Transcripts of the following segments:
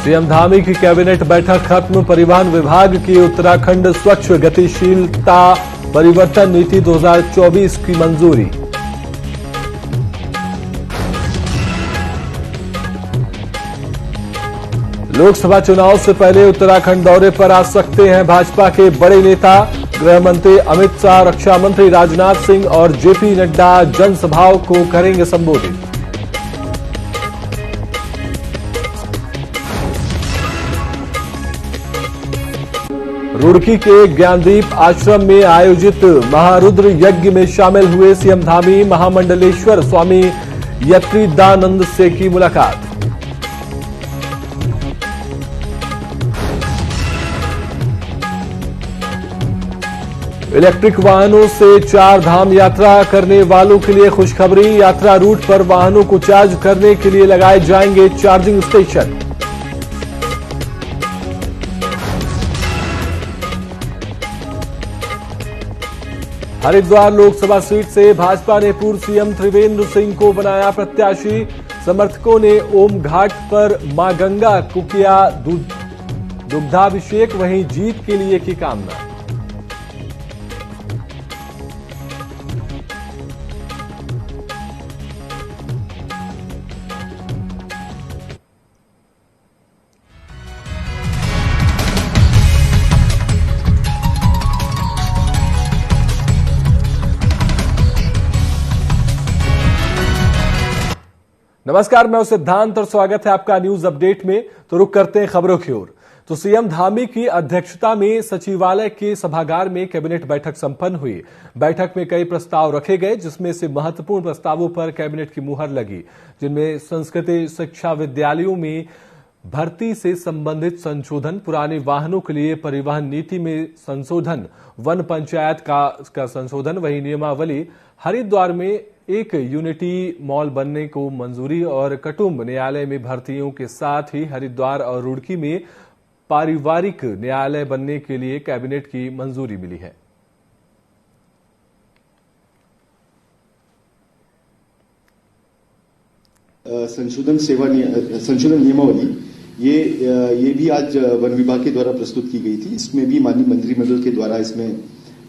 CM Dhami की cabinet बैठक खत्म। परिवहन विभाग की उत्तराखंड स्वच्छ गतिशीलता परिवर्तन नीति 2024 की मंजूरी। लोकसभा चुनाव से पहले उत्तराखंड दौरे पर आ सकते हैं भाजपा के बड़े नेता। गृह मंत्री अमित शाह, रक्षा मंत्री राजनाथ सिंह और जेपी नड्डा जनसभाओं को करेंगे संबोधित। रुड़की के ज्ञानदीप आश्रम में आयोजित महारुद्र यज्ञ में शामिल हुए सीएम धामी। महामंडलेश्वर स्वामी यत्रिदानंद से की मुलाकात। इलेक्ट्रिक वाहनों से 4 धाम यात्रा करने वालों के लिए खुशखबरी। यात्रा रूट पर वाहनों को चार्ज करने के लिए लगाए जाएंगे charging station. Haridwar Lok Sabha seat से भाजपा ने पूर्व सीएम त्रिवेंद्र सिंह को बनाया प्रत्याशी। समर्थकों ने ओम घाट पर मां गंगा को किया दुग्धाभिषेक, वहीं जीत के लिए की कामना। नमस्कार, मैं हूं सिद्धांत और स्वागत है आपका न्यूज अपडेट में। तो रुक करते हैं खबरों की ओर। तो सीएम धामी की अध्यक्षता में सचिवालय के सभागार में कैबिनेट बैठक संपन्न हुई। बैठक में कई प्रस्ताव रखे गए, जिसमें से महत्वपूर्ण प्रस्तावों पर कैबिनेट की मुहर लगी, जिनमें संस्कृति शिक्षा विद्यालयों में भर्ती से संबंधित संशोधन, पुराने वाहनों के लिए परिवहन नीति में संशोधन, वन पंचायत का संशोधन, वही नियमावली, हरिद्वार में एक यूनिटी मॉल बनने को मंजूरी और कुटुंब न्यायालय में भर्तियों के साथ ही हरिद्वार और रुड़की में पारिवारिक न्यायालय बनने के लिए कैबिनेट की मंजूरी मिली है। संशोधन नियमावली ये भी आज वन विभाग के द्वारा प्रस्तुत की गई थी। इसमें भी माननीय मंत्रिमंडल के द्वारा इसमें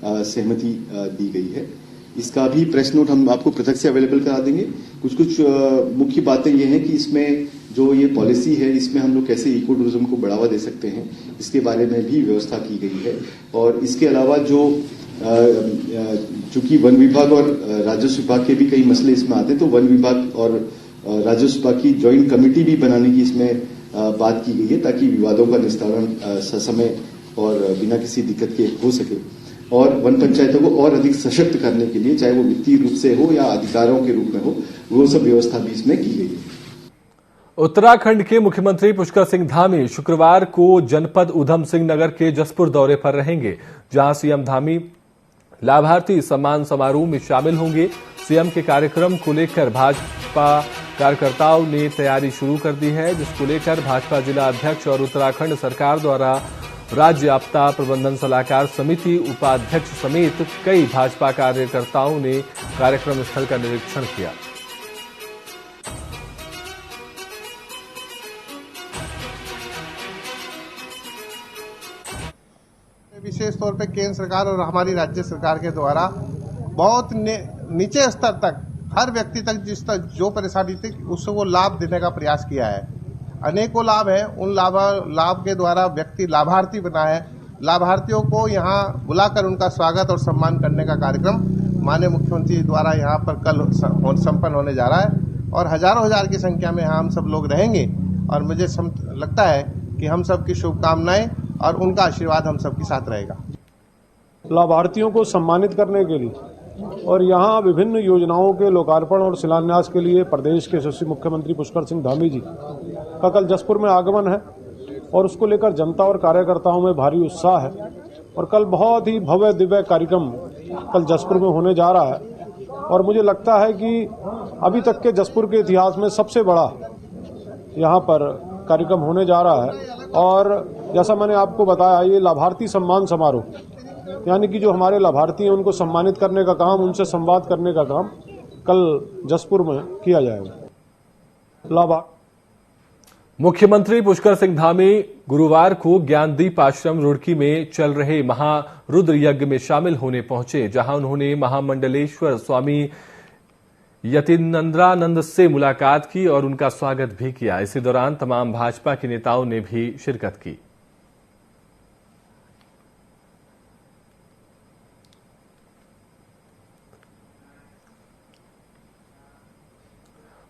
सहमति दी गई है। इसका भी प्रेस नोट हम आपको पृथक से अवेलेबल करा देंगे। कुछ मुख्य बातें ये हैं कि इसमें जो ये पॉलिसी है, इसमें हम लोग कैसे इको टूरिज्म को बढ़ावा दे सकते हैं, इसके बारे में भी व्यवस्था की गई है। और इसके अलावा जो चूंकि वन विभाग और राजस्व विभाग के भी कई मसले इसमें आते हैं, तो वन विभाग और राजस्व विभाग की ज्वाइंट कमेटी भी बनाने की इसमें बात की गई है, ताकि विवादों का निस्तारण ससमय और बिना किसी दिक्कत के हो सके। और वन पंचायतों को और अधिक सशक्त करने के लिए, चाहे वो वित्तीय रूप से हो या अधिकारों के रूप में हो, वो सब व्यवस्था भी इसमें की गई है। उत्तराखंड के मुख्यमंत्री पुष्कर सिंह धामी शुक्रवार को जनपद उधम सिंह नगर के जसपुर दौरे पर रहेंगे, जहां सीएम धामी लाभार्थी सम्मान समारोह में शामिल होंगे। सीएम के कार्यक्रम को लेकर भाजपा कार्यकर्ताओं ने तैयारी शुरू कर दी है, जिसको लेकर भाजपा जिला अध्यक्ष और उत्तराखंड सरकार द्वारा राज्य आपदा प्रबंधन सलाहकार समिति उपाध्यक्ष समेत कई भाजपा कार्यकर्ताओं ने कार्यक्रम स्थल का निरीक्षण किया। विशेष तौर पे केंद्र सरकार और हमारी राज्य सरकार के द्वारा बहुत नीचे स्तर तक हर व्यक्ति तक जिस तक जो परेशानी थी उसको वो लाभ देने का प्रयास किया है। अनेकों लाभ है, उन लाभ के द्वारा व्यक्ति लाभार्थी बना है। लाभार्थियों को यहाँ बुलाकर उनका स्वागत और सम्मान करने का कार्यक्रम माननीय मुख्यमंत्री द्वारा यहाँ पर कल संपन्न होने जा रहा है और हजारों हजार की संख्या में यहाँ हम सब लोग रहेंगे। और मुझे लगता है कि हम सबकी शुभकामनाएं और उनका आशीर्वाद हम सबके साथ रहेगा। लाभार्थियों को सम्मानित करने के लिए और यहाँ विभिन्न योजनाओं के लोकार्पण और शिलान्यास के लिए प्रदेश के यशस्वी मुख्यमंत्री पुष्कर सिंह धामी जी का कल जसपुर में आगमन है और उसको लेकर जनता और कार्यकर्ताओं में भारी उत्साह है। और कल बहुत ही भव्य दिव्य कार्यक्रम कल जसपुर में होने जा रहा है और मुझे लगता है कि अभी तक के जसपुर के इतिहास में सबसे बड़ा यहाँ पर कार्यक्रम होने जा रहा है। और जैसा मैंने आपको बताया, ये लाभार्थी सम्मान समारोह, यानी कि जो हमारे लाभार्थी हैं उनको सम्मानित करने का काम, उनसे संवाद करने का काम कल जसपुर में किया जाएगा। मुख्यमंत्री पुष्कर सिंह धामी गुरुवार को ज्ञानदीप आश्रम रुड़की में चल रहे महारुद्र यज्ञ में शामिल होने पहुंचे, जहां उन्होंने महामंडलेश्वर स्वामी यतीन्द्रानंद से मुलाकात की और उनका स्वागत भी किया। इसी दौरान तमाम भाजपा के नेताओं ने भी शिरकत की।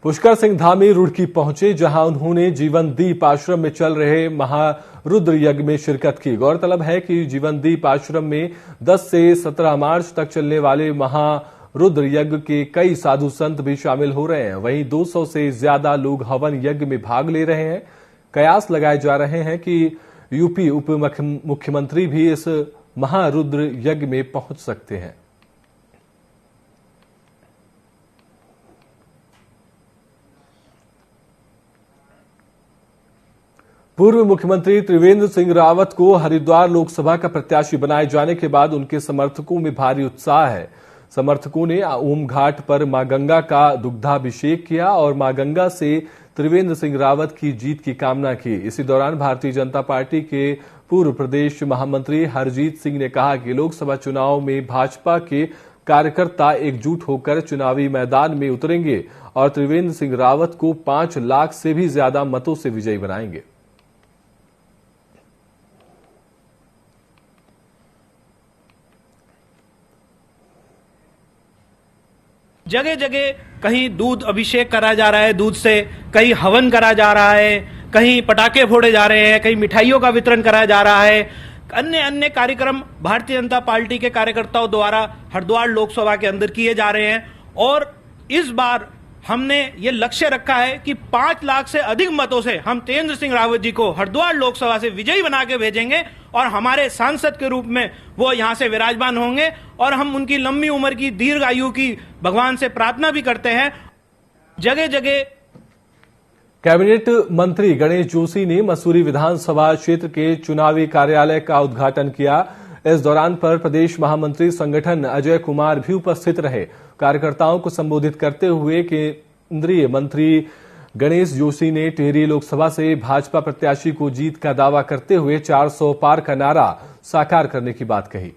पुष्कर सिंह धामी रुड़की पहुंचे, जहां उन्होंने जीवनदीप आश्रम में चल रहे महारुद्र यज्ञ में शिरकत की। गौरतलब है कि जीवनदीप आश्रम में 10 से 17 मार्च तक चलने वाले महारुद्र यज्ञ के कई साधु संत भी शामिल हो रहे हैं। वहीं 200 से ज्यादा लोग हवन यज्ञ में भाग ले रहे हैं। कयास लगाए जा रहे हैं कि यूपी उप मुख्यमंत्री भी इस महारुद्र यज्ञ में पहुंच सकते हैं। पूर्व मुख्यमंत्री त्रिवेंद्र सिंह रावत को हरिद्वार लोकसभा का प्रत्याशी बनाए जाने के बाद उनके समर्थकों में भारी उत्साह है। समर्थकों ने ओम घाट पर मां गंगा का दुग्धाभिषेक किया और मां गंगा से त्रिवेंद्र सिंह रावत की जीत की कामना की। इसी दौरान भारतीय जनता पार्टी के पूर्व प्रदेश महामंत्री हरजीत सिंह ने कहा कि लोकसभा चुनाव में भाजपा के कार्यकर्ता एकजुट होकर चुनावी मैदान में उतरेंगे और त्रिवेंद्र सिंह रावत को 5 लाख से भी ज्यादा मतों से विजयी बनाएंगे। जगह जगह कहीं दूध अभिषेक करा जा रहा है, दूध से कहीं हवन करा जा रहा है, कहीं पटाखे फोड़े जा रहे हैं, कहीं मिठाइयों का वितरण कराया जा रहा है। अन्य अन्य कार्यक्रम भारतीय जनता पार्टी के कार्यकर्ताओं द्वारा हरिद्वार लोकसभा के अंदर किए जा रहे हैं और इस बार हमने ये लक्ष्य रखा है कि 5 लाख से अधिक मतों से हम त्रिवेंद्र सिंह रावत जी को हरिद्वार लोकसभा से विजयी बना के भेजेंगे और हमारे सांसद के रूप में वो यहां से विराजमान होंगे और हम उनकी लंबी उम्र की दीर्घ आयु की भगवान से प्रार्थना भी करते हैं। जगह जगह कैबिनेट मंत्री गणेश जोशी ने मसूरी विधानसभा क्षेत्र के चुनावी कार्यालय का उद्घाटन किया। इस दौरान पर प्रदेश महामंत्री संगठन अजय कुमार भी उपस्थित रहे। कार्यकर्ताओं को संबोधित करते हुए केंद्रीय मंत्री गणेश जोशी ने टिहरी लोकसभा से भाजपा प्रत्याशी को जीत का दावा करते हुए 400 पार का नारा साकार करने की बात कही।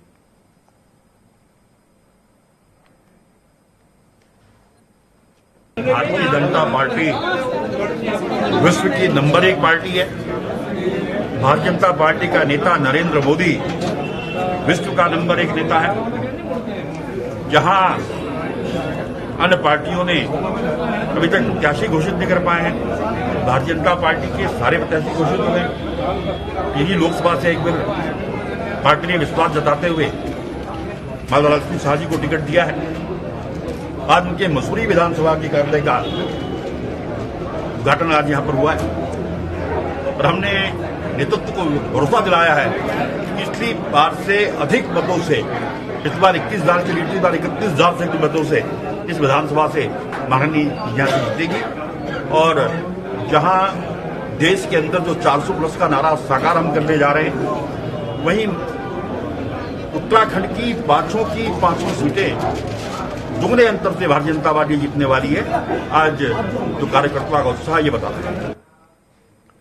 भारतीय जनता पार्टी विश्व की नंबर 1 पार्टी है। भारतीय जनता पार्टी का नेता नरेंद्र मोदी विश्व का नंबर 1 नेता है। जहां अन्य पार्टियों ने अभी तक प्रत्याशी घोषित नहीं कर पाए हैं, भारतीय जनता पार्टी के सारे प्रत्याशी घोषित हुए। यही लोकसभा से एक बार पार्टी ने विश्वास जताते हुए माला लक्ष्मी शाह जी को टिकट दिया है। आज उनके मसूरी विधानसभा के कार्यालय का उद्घाटन आज यहां पर हुआ है और हमने नेतृत्व को भरोसा दिलाया है कि पिछली बार से अधिक मतों से, पिछली बार 21,000 की लीड थी, बार 31,000 से अधिक मतों से इस विधानसभा से महारानी यहां से जीतेगी। और जहां देश के अंदर जो 400 प्लस का नारा साकार हम करने जा रहे हैं, वहीं उत्तराखंड की 5 सीटें दुगने अंतर से भारतीय जनता पार्टी जीतने वाली है। आज जो कार्यकर्ता का उत्साह ये बताते हैं।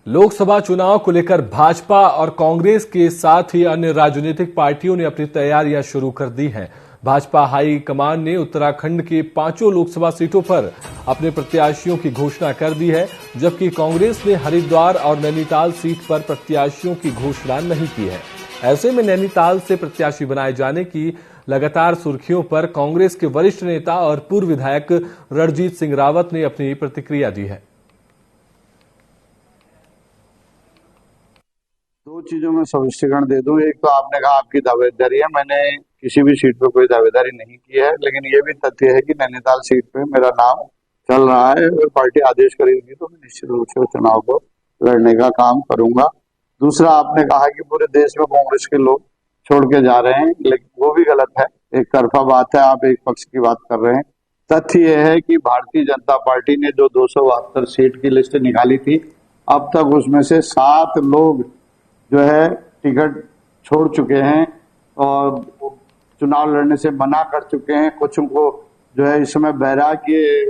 लोकसभा चुनाव को लेकर भाजपा और कांग्रेस के साथ ही अन्य राजनीतिक पार्टियों ने अपनी तैयारियां शुरू कर दी हैं। भाजपा हाईकमान ने उत्तराखंड के 5 लोकसभा सीटों पर अपने प्रत्याशियों की घोषणा कर दी है, जबकि कांग्रेस ने हरिद्वार और नैनीताल सीट पर प्रत्याशियों की घोषणा नहीं की है। ऐसे में नैनीताल से प्रत्याशी बनाए जाने की लगातार सुर्खियों पर कांग्रेस के वरिष्ठ नेता और पूर्व विधायक रणजीत सिंह रावत ने अपनी प्रतिक्रिया दी है। 2 चीजों में स्पष्टीकरण दे दूं। एक तो आपने कहा आपकी दावेदारी है, मैंने किसी भी सीट पर कोई दावेदारी नहीं की है, लेकिन ये भी तथ्य है कि नैनीताल सीट पे मेरा नाम चल रहा है। अगर पार्टी आदेश करेगी तो मैं निश्चित रूप से चुनाव को लड़ने का काम करूंगा। दूसरा, आपने कहा कि पूरे देश में कांग्रेस के लोग छोड़ के जा रहे हैं, लेकिन वो भी गलत है। एक तरफा बात है, आप एक पक्ष की बात कर रहे हैं। तथ्य यह है कि भारतीय जनता पार्टी ने जो 272 सीट की लिस्ट निकाली थी, अब तक उसमें से 7 लोग जो है टिकट छोड़ चुके हैं और चुनाव लड़ने से मना कर चुके हैं। कुछ को जो है इस समय वैराग्य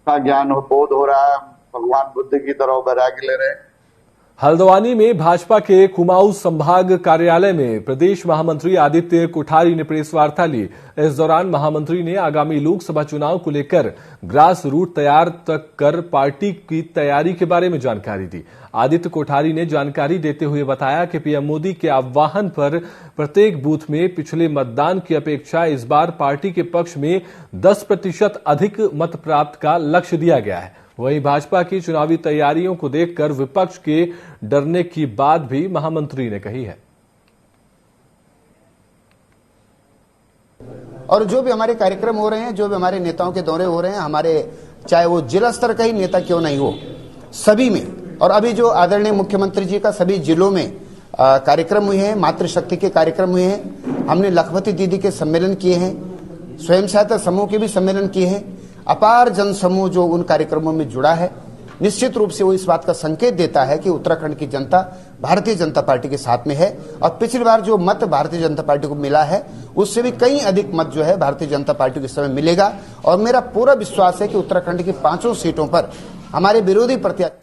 का ज्ञान बोध हो रहा है, भगवान बुद्ध की तरह वैराग्य ले रहे हैं। हल्द्वानी में भाजपा के कुमाऊं संभाग कार्यालय में प्रदेश महामंत्री आदित्य कोठारी ने प्रेस वार्ता ली। इस दौरान महामंत्री ने आगामी लोकसभा चुनाव को लेकर ग्रास रूट तैयार तक कर पार्टी की तैयारी के बारे में जानकारी दी। आदित्य कोठारी ने जानकारी देते हुए बताया कि पीएम मोदी के आह्वान पर प्रत्येक बूथ में पिछले मतदान की अपेक्षा इस बार पार्टी के पक्ष में 10% अधिक मत प्राप्त का लक्ष्य दिया गया है। वहीं भाजपा की चुनावी तैयारियों को देखकर विपक्ष के डरने की बात भी महामंत्री ने कही है। और जो भी हमारे कार्यक्रम हो रहे हैं, जो भी हमारे नेताओं के दौरे हो रहे हैं, हमारे चाहे वो जिला स्तर का ही नेता क्यों नहीं हो, सभी में, और अभी जो आदरणीय मुख्यमंत्री जी का सभी जिलों में कार्यक्रम हुए हैं, मातृशक्ति के कार्यक्रम हुए हैं, हमने लखपति दीदी के सम्मेलन किए हैं, स्वयं सहायता समूह के भी सम्मेलन किए हैं, अपार जन समूह जो उन कार्यक्रमों में जुड़ा है, निश्चित रूप से वो इस बात का संकेत देता है कि उत्तराखंड की जनता भारतीय जनता पार्टी के साथ में है। और पिछली बार जो मत भारतीय जनता पार्टी को मिला है उससे भी कहीं अधिक मत जो है भारतीय जनता पार्टी को इस समय मिलेगा। और मेरा पूरा विश्वास है कि उत्तराखंड की 5 सीटों पर हमारे विरोधी प्रत्याशी।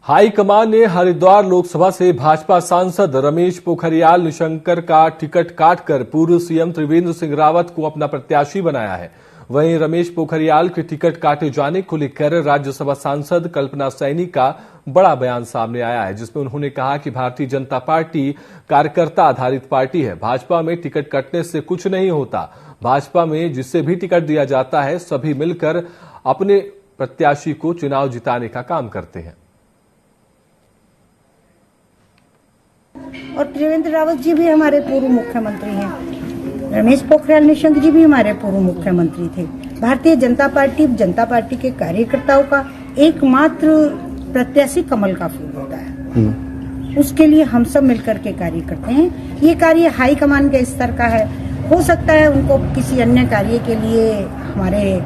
हाईकमान ने हरिद्वार लोकसभा से भाजपा सांसद रमेश पोखरियाल निशंकर का टिकट काटकर पूर्व सीएम त्रिवेंद्र सिंह रावत को अपना प्रत्याशी बनाया है। वहीं रमेश पोखरियाल के टिकट काटे जाने को लेकर राज्यसभा सांसद कल्पना सैनी का बड़ा बयान सामने आया है, जिसमें उन्होंने कहा कि भारतीय जनता पार्टी कार्यकर्ता आधारित पार्टी है। भाजपा में टिकट कटने से कुछ नहीं होता। भाजपा में जिससे भी टिकट दिया जाता है सभी मिलकर अपने प्रत्याशी को चुनाव जिताने का काम करते हैं। और त्रिवेंद्र रावत जी भी हमारे पूर्व मुख्यमंत्री हैं, रमेश पोखरियाल निशंक जी भी हमारे पूर्व मुख्यमंत्री थे। भारतीय जनता पार्टी के कार्यकर्ताओं का एकमात्र प्रत्याशी कमल का फूल होता है। उसके लिए हम सब मिलकर के कार्य करते हैं। ये कार्य हाईकमान के स्तर का है। हो सकता है उनको किसी अन्य कार्य के लिए हमारे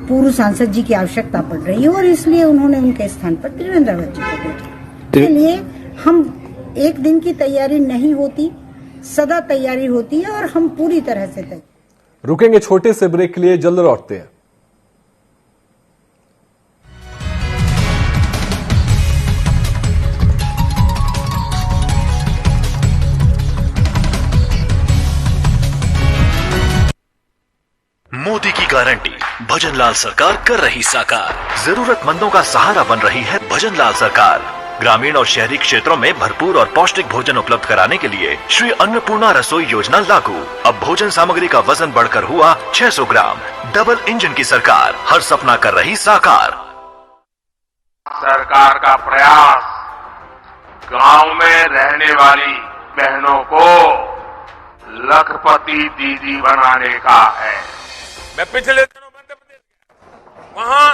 पूर्व सांसद जी की आवश्यकता पड़ रही है और इसलिए उन्होंने उनके स्थान पर त्रिवेंद्र रावत जी को भेजा। इसके लिए हम एक दिन की तैयारी नहीं होती, सदा तैयारी होती है और हम पूरी तरह से तैयार। रुकेंगे छोटे से ब्रेक के लिए, जल्द लौटते हैं। मोदी की गारंटी भजनलाल सरकार कर रही साकार। जरूरतमंदों का सहारा बन रही है भजनलाल सरकार। ग्रामीण और शहरी क्षेत्रों में भरपूर और पौष्टिक भोजन उपलब्ध कराने के लिए श्री अन्नपूर्णा रसोई योजना लागू। अब भोजन सामग्री का वजन बढ़कर हुआ 600 ग्राम। डबल इंजन की सरकार, हर सपना कर रही साकार। सरकार का प्रयास गांव में रहने वाली बहनों को लखपति दीदी बनाने का है। मैं पिछले दिनों मध्य प्रदेश वहां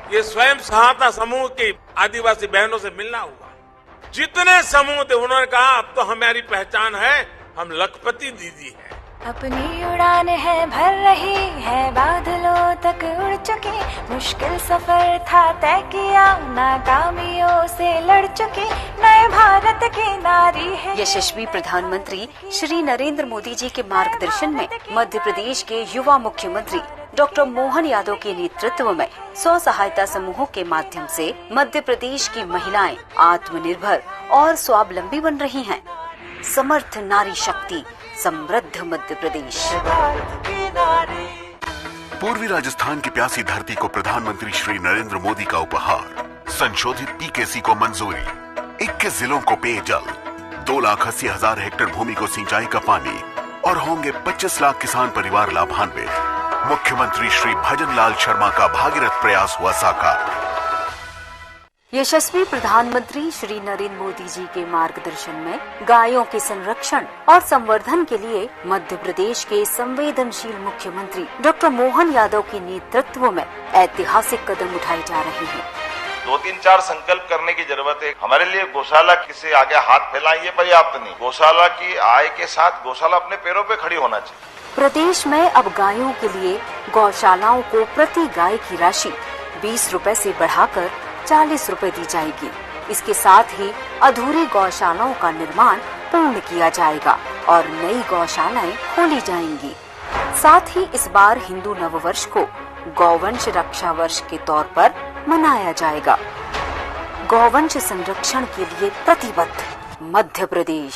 ये स्वयं सहायता समूह की आदिवासी बहनों से मिलना हुआ। जितने समूह थे उन्होंने कहा अब तो हमारी पहचान है, हम लखपति दीदी हैं। अपनी उड़ान है भर रही है, बादलों तक उड़ चुकी, मुश्किल सफर था तय किया, नाकामियों से लड़ चुकी, नए भारत की नारी है। यशस्वी प्रधानमंत्री श्री नरेंद्र मोदी जी के मार्गदर्शन में मध्य प्रदेश के युवा मुख्यमंत्री डॉक्टर मोहन यादव के नेतृत्व में स्व सहायता समूहों के माध्यम से मध्य प्रदेश की महिलाएं आत्मनिर्भर और स्वावलंबी बन रही हैं। समर्थ नारी शक्ति, समृद्ध मध्य प्रदेश। पूर्वी राजस्थान की प्यासी धरती को प्रधानमंत्री श्री नरेंद्र मोदी का उपहार। संशोधित पीकेसी को मंजूरी, 21 जिलों को पेयजल, 2,80,000 हेक्टेयर भूमि को सिंचाई का पानी और होंगे 25 लाख किसान परिवार लाभान्वित। मुख्यमंत्री श्री भजनलाल शर्मा का भागीरथ प्रयास हुआ साकार। यशस्वी प्रधानमंत्री श्री नरेंद्र मोदी जी के मार्गदर्शन में गायों के संरक्षण और संवर्धन के लिए मध्य प्रदेश के संवेदनशील मुख्यमंत्री डॉक्टर मोहन यादव के नेतृत्व में ऐतिहासिक कदम उठाए जा रहे हैं। 2-3-4 संकल्प करने की जरूरत है। हमारे लिए गौशाला किसी आगे हाथ फैलाएं ये पर्याप्त नहीं। गौशाला की आय के साथ गौशाला अपने पैरों पे खड़ी होना चाहिए। प्रदेश में अब गायों के लिए गौशालाओं को प्रति गाय की राशि 20 रुपए से बढ़ाकर 40 रुपए दी जाएगी। इसके साथ ही अधूरी गौशालाओं का निर्माण पूर्ण किया जाएगा और नई गौशालाएं खोली जाएंगी। साथ ही इस बार हिंदू नववर्ष को गौवंश रक्षा वर्ष के तौर पर मनाया जाएगा। गौवंश संरक्षण के लिए प्रतिबद्ध मध्य प्रदेश।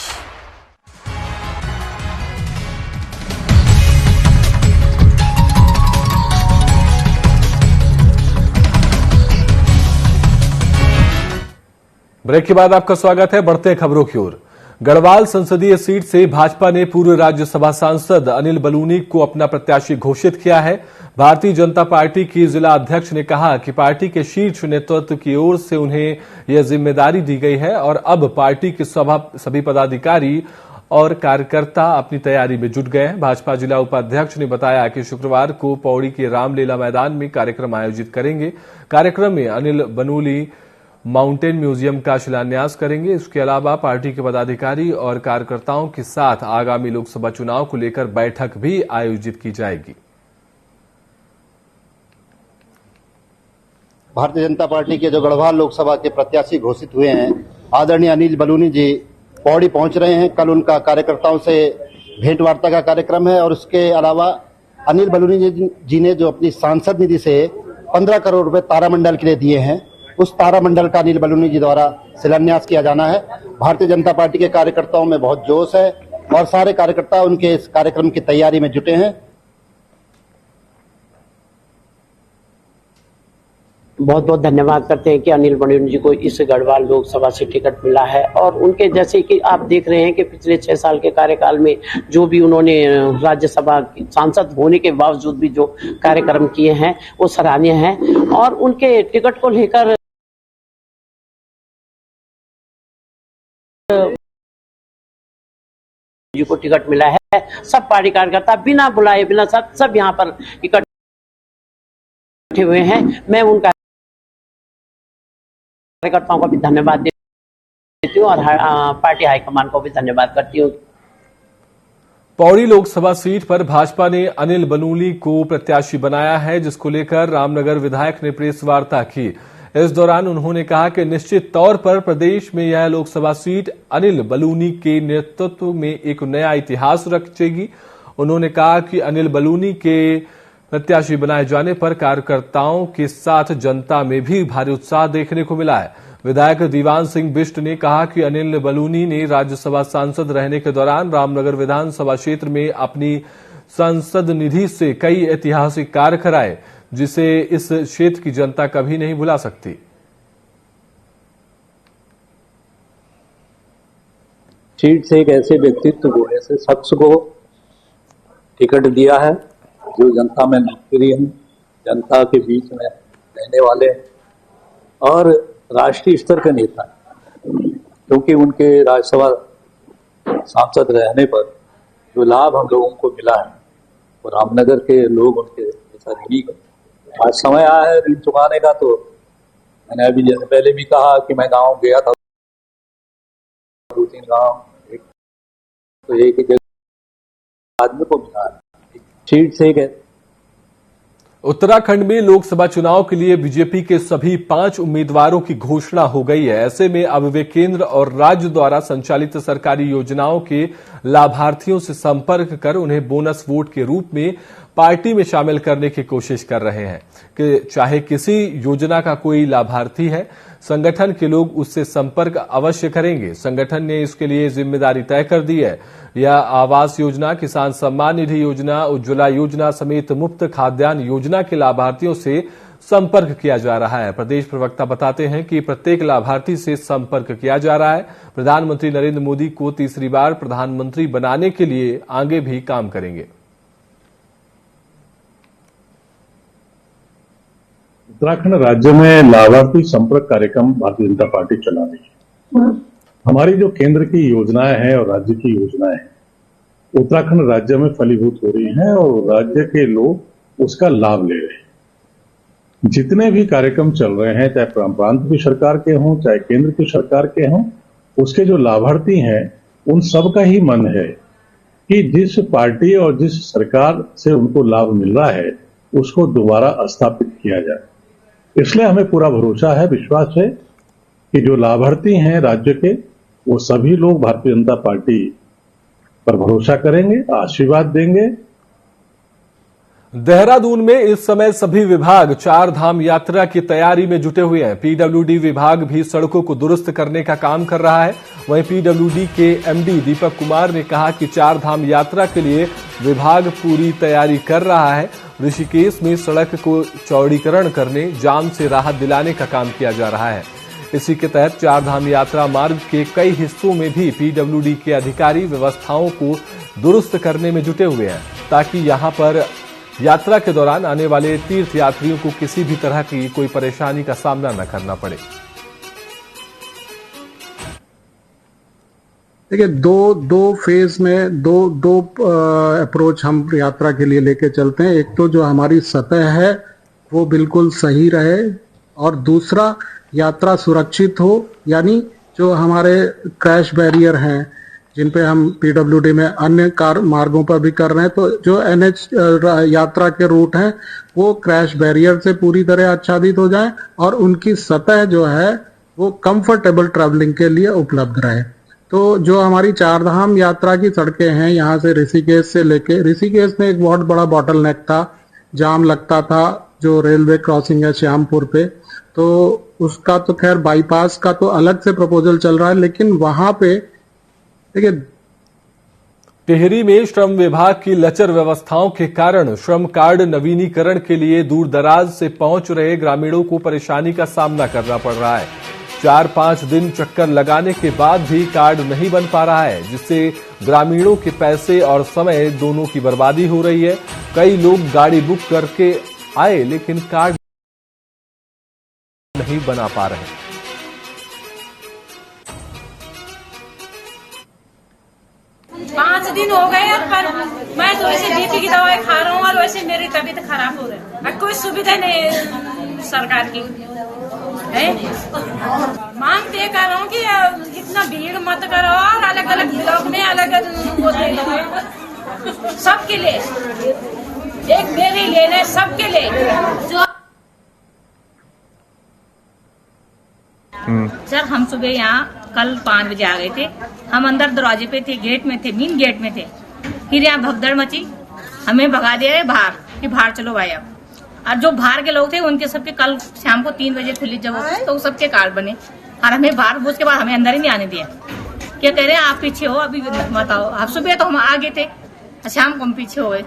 ब्रेक के बाद आपका स्वागत है। बढ़ते हैं खबरों की ओर। गढ़वाल संसदीय सीट से भाजपा ने पूर्व राज्यसभा सांसद अनिल बलूनी को अपना प्रत्याशी घोषित किया है। भारतीय जनता पार्टी की जिला अध्यक्ष ने कहा कि पार्टी के शीर्ष नेतृत्व की ओर से उन्हें यह जिम्मेदारी दी गई है और अब पार्टी के सभी पदाधिकारी और कार्यकर्ता अपनी तैयारी में जुट गए हैं। भाजपा जिला उपाध्यक्ष ने बताया कि शुक्रवार को पौड़ी के रामलीला मैदान में कार्यक्रम आयोजित करेंगे। कार्यक्रम में अनिल बलूनी माउंटेन म्यूजियम का शिलान्यास करेंगे। इसके अलावा पार्टी के पदाधिकारी और कार्यकर्ताओं के साथ आगामी लोकसभा चुनाव को लेकर बैठक भी आयोजित की जाएगी। भारतीय जनता पार्टी के जो गढ़वाल लोकसभा के प्रत्याशी घोषित हुए हैं, आदरणीय अनिल बलूनी जी पौड़ी पहुंच रहे हैं। कल उनका कार्यकर्ताओं से भेंट वार्ता का कार्यक्रम है और उसके अलावा अनिल बलूनी जी ने जो अपनी सांसद निधि से 15 करोड़ रुपए तारामंडल के लिए दिए हैं, उस तारामंडल का अनिल बलूनी जी द्वारा शिलान्यास किया जाना है। भारतीय जनता पार्टी के कार्यकर्ताओं में बहुत जोश है और सारे कार्यकर्ता उनके इस कार्यक्रम की तैयारी में जुटे हैं। बहुत बहुत धन्यवाद करते हैं कि अनिल बलूनी जी को इस गढ़वाल लोकसभा से टिकट मिला है और उनके जैसे कि आप देख रहे हैं कि पिछले 6 साल के कार्यकाल में जो भी उन्होंने राज्यसभा सांसद होने के बावजूद भी जो कार्यक्रम किए हैं वो सराहनीय हैं और उनके टिकट को लेकर जी को टिकट मिला है। सब पार्टी कार्यकर्ता बिना बुलाए बिना सब यहाँ पर इकट्ठे हुए हैं। मैं उन कार्यकर्ताओं को भी धन्यवाद देती हूँ और पार्टी हाईकमान को भी धन्यवाद करती हूँ। पौड़ी लोकसभा सीट पर भाजपा ने अनिल बलूनी को प्रत्याशी बनाया है, जिसको लेकर रामनगर विधायक ने प्रेस वार्ता की। इस दौरान उन्होंने कहा कि निश्चित तौर पर प्रदेश में यह लोकसभा सीट अनिल बलूनी के नेतृत्व में एक नया इतिहास रचेगी। उन्होंने कहा कि अनिल बलूनी के प्रत्याशी बनाए जाने पर कार्यकर्ताओं के साथ जनता में भी भारी उत्साह देखने को मिला है। विधायक दीवान सिंह बिष्ट ने कहा कि अनिल बलूनी ने राज्यसभा सांसद रहने के दौरान रामनगर विधानसभा क्षेत्र में अपनी सांसद निधि से कई ऐतिहासिक कार्य कराए, जिसे इस क्षेत्र की जनता कभी नहीं भुला सकती। सीट से एक ऐसे व्यक्तित्व को, ऐसे शख्स को टिकट दिया है जो जनता में लोकप्रिय हैं, जनता के बीच में रहने वाले हैं और राष्ट्रीय स्तर के नेता हैं। क्योंकि उनके राज्यसभा सांसद रहने पर जो लाभ हम लोगों को मिला है वो रामनगर के लोग उनके ऐसा नहीं करते। आज समय आया है ऋण चुकाने का, तो मैंने अभी जैसे पहले भी कहा कि मैं गांव गया था, 2-3 गांव, तो एक जगह आदमी को मिला है सीट से। उत्तराखंड में लोकसभा चुनाव के लिए बीजेपी के सभी 5 उम्मीदवारों की घोषणा हो गई है। ऐसे में अब वे केंद्र और राज्य द्वारा संचालित सरकारी योजनाओं के लाभार्थियों से संपर्क कर उन्हें बोनस वोट के रूप में पार्टी में शामिल करने की कोशिश कर रहे हैं कि चाहे किसी योजना का कोई लाभार्थी है, संगठन के लोग उससे संपर्क अवश्य करेंगे। संगठन ने इसके लिए जिम्मेदारी तय कर दी है। यह आवास योजना, किसान सम्मान निधि योजना, उज्ज्वला योजना समेत मुफ्त खाद्यान्न योजना के लाभार्थियों से संपर्क किया जा रहा है। प्रदेश प्रवक्ता बताते हैं कि प्रत्येक लाभार्थी से संपर्क किया जा रहा है। प्रधानमंत्री नरेंद्र मोदी को तीसरी बार प्रधानमंत्री बनाने के लिए आगे भी काम करेंगे। उत्तराखंड राज्य में लाभार्थी संपर्क कार्यक्रम भारतीय जनता पार्टी चला रही है। हमारी जो केंद्र की योजनाएं हैं और राज्य की योजनाएं हैं, उत्तराखंड राज्य में फलीभूत हो रही हैं और राज्य के लोग उसका लाभ ले रहे हैं। जितने भी कार्यक्रम चल रहे हैं, चाहे प्रांत की सरकार के हों, चाहे केंद्र की सरकार के हों, उसके जो लाभार्थी हैं उन सब का ही मन है कि जिस पार्टी और जिस सरकार से उनको लाभ मिल रहा है उसको दोबारा स्थापित किया जाए। इसलिए हमें पूरा भरोसा है, विश्वास है कि जो लाभार्थी हैं राज्य के, वो सभी लोग भारतीय जनता पार्टी पर भरोसा करेंगे, आशीर्वाद देंगे। देहरादून में इस समय सभी विभाग चार धाम यात्रा की तैयारी में जुटे हुए हैं। पीडब्ल्यूडी विभाग भी सड़कों को दुरुस्त करने का काम कर रहा है। वहीं पीडब्ल्यूडी के एमडी दीपक कुमार ने कहा कि चार धाम यात्रा के लिए विभाग पूरी तैयारी कर रहा है। ऋषिकेश में सड़क को चौड़ीकरण करने, जाम से राहत दिलाने का काम किया जा रहा है। इसी के तहत चार धाम यात्रा मार्ग के कई हिस्सों में भी पीडब्ल्यूडी के अधिकारी व्यवस्थाओं को दुरुस्त करने में जुटे हुए हैं, ताकि यहां पर यात्रा के दौरान आने वाले तीर्थ यात्रियों को किसी भी तरह की कोई परेशानी का सामना न करना पड़े। देखिए, दो फेज में दो अप्रोच हम यात्रा के लिए लेके चलते हैं। एक तो जो हमारी सतह है वो बिल्कुल सही रहे, और दूसरा यात्रा सुरक्षित हो, यानी जो हमारे क्रैश बैरियर हैं जिन पे हम पीडब्ल्यूडी में अन्य मार्गों पर भी कर रहे हैं, तो जो एनएच यात्रा के रूट हैं वो क्रैश बैरियर से पूरी तरह आच्छादित हो जाएं और उनकी सतह जो है वो कंफर्टेबल ट्रैवलिंग के लिए उपलब्ध रहे। तो जो हमारी चार धाम यात्रा की सड़कें हैं, यहाँ से ऋषिकेश से लेके, ऋषिकेश में एक बहुत बड़ा बॉटल नेक था, जाम लगता था जो रेलवे क्रॉसिंग है श्यामपुर पे, तो उसका तो खैर बाईपास का तो अलग से प्रपोजल चल रहा है, लेकिन वहां पे देखिए टिहरी में श्रम विभाग की लचर व्यवस्थाओं के कारण श्रम कार्ड नवीनीकरण के लिए दूर दराज से पहुंच रहे ग्रामीणों को परेशानी का सामना करना पड़ रहा है। 4-5 दिन चक्कर लगाने के बाद भी कार्ड नहीं बन पा रहा है, जिससे ग्रामीणों के पैसे और समय दोनों की बर्बादी हो रही है। कई लोग गाड़ी बुक करके आए लेकिन कार्ड नहीं बना पा रहे। पांच दिन हो गए पर मैं तो वैसे बीपी की दवाई खा रहा हूँ और वैसे मेरी तबीयत खराब हो रही है। कोई सुविधा नहीं सरकार की है। मांग ये कर रहा हूँ कि इतना भीड़ मत करो और अलग अलग ब्लॉक में अलग वो दे दो सबके लिए, एक मेरे लिए नहीं सबके लिए। सर हम सुबह यहाँ कल 5 बजे आ गए थे। हम अंदर दरवाजे पे थे, गेट में थे, मेन गेट में थे। फिर यहाँ भगदड़ मची, हमें भगा दे रहे बाहर कि बाहर चलो भाई अब। और जो बाहर के लोग थे उनके सबके कल शाम को 3 बजे खुली जब तो सबके कार्ड बने और हमें बाहर, उसके बाद हमें अंदर ही नहीं आने दिया। क्या कह रहे हैं आप पीछे हो, अभी बताओ। आप सुबह तो हम आगे थे, शाम को हम पीछे हो गए।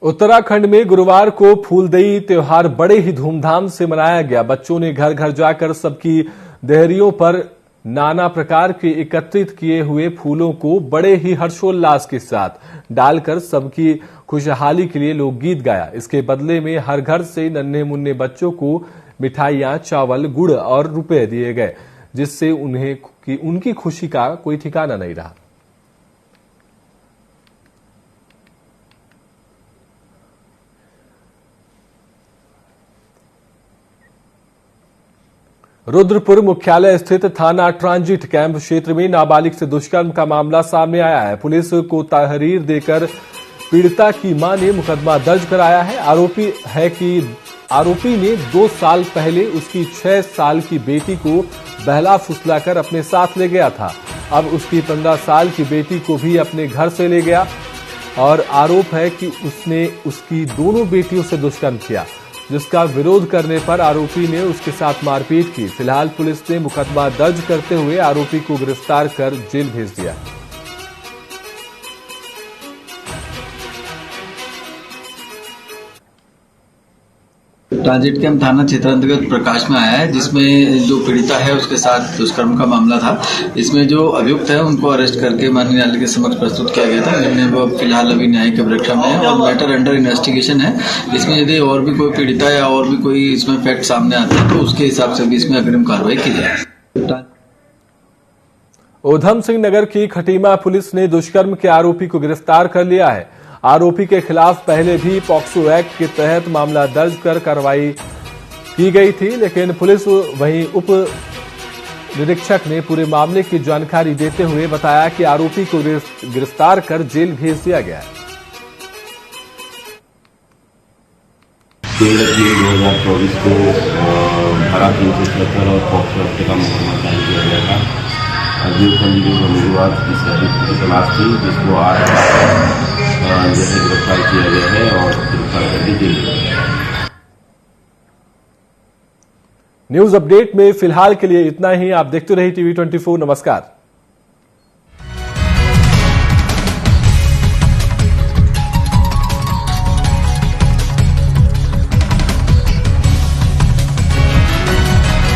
उत्तराखंड में गुरुवार को फूलदेई त्योहार बड़े ही धूमधाम से मनाया गया। बच्चों ने घर घर जाकर सबकी देहरियों पर नाना प्रकार के एकत्रित किए हुए फूलों को बड़े ही हर्षोल्लास के साथ डालकर सबकी खुशहाली के लिए लोकगीत गाया। इसके बदले में हर घर से नन्हे मुन्ने बच्चों को मिठाइयां, चावल, गुड़ और रुपए दिए गए, जिससे उनकी खुशी का कोई ठिकाना नहीं रहा। रुद्रपुर मुख्यालय स्थित थाना ट्रांजिट कैंप क्षेत्र में नाबालिग से दुष्कर्म का मामला सामने आया है। पुलिस को तहरीर देकर पीड़िता की मां ने मुकदमा दर्ज कराया है। आरोपी ने 2 साल पहले उसकी 6 साल की बेटी को बहला फुसलाकर अपने साथ ले गया था। अब उसकी 15 साल की बेटी को भी अपने घर से ले गया और आरोप है कि उसने उसकी दोनों बेटियों से दुष्कर्म किया, जिसका विरोध करने पर आरोपी ने उसके साथ मारपीट की। फिलहाल पुलिस ने मुकदमा दर्ज करते हुए आरोपी को गिरफ्तार कर जेल भेज दिया। ट्रांजिट कैंप थाना क्षेत्र अंतर्गत प्रकाश में आया है, जिसमें जो पीड़िता है उसके साथ दुष्कर्म का मामला था। इसमें जो अभियुक्त है उनको अरेस्ट करके माननीय न्यायालय के समक्ष प्रस्तुत किया गया था। निर्णय वो फिलहाल अभी न्यायिक परीक्षा में है और मैटर अंडर इन्वेस्टिगेशन है। इसमें यदि और भी कोई पीड़िता या और भी कोई इसमें फैक्ट सामने आते हैं तो उसके हिसाब से भी इसमें अग्रिम कार्रवाई की जाए। ऊधम सिंह नगर की खटीमा पुलिस ने दुष्कर्म के आरोपी को गिरफ्तार कर लिया है। आरोपी के खिलाफ पहले भी पॉक्सो एक्ट के तहत मामला दर्ज कर कार्रवाई की गई थी, लेकिन पुलिस वहीं उप निरीक्षक ने पूरे मामले की जानकारी देते हुए बताया कि आरोपी को गिरफ्तार कर जेल भेज दिया गया है। 13 अप्रैल 2024 को धारा 377 और पॉक्सो एक्ट का मुकदमा कायम किया गया था। अभियुक्त की तलाश थी, जिसको आज जैसे गिरफ्तार किया गया है और गिरफ्तार कर दी गई। न्यूज अपडेट में फिलहाल के लिए इतना ही। आप देखते रहिए TV24। नमस्कार।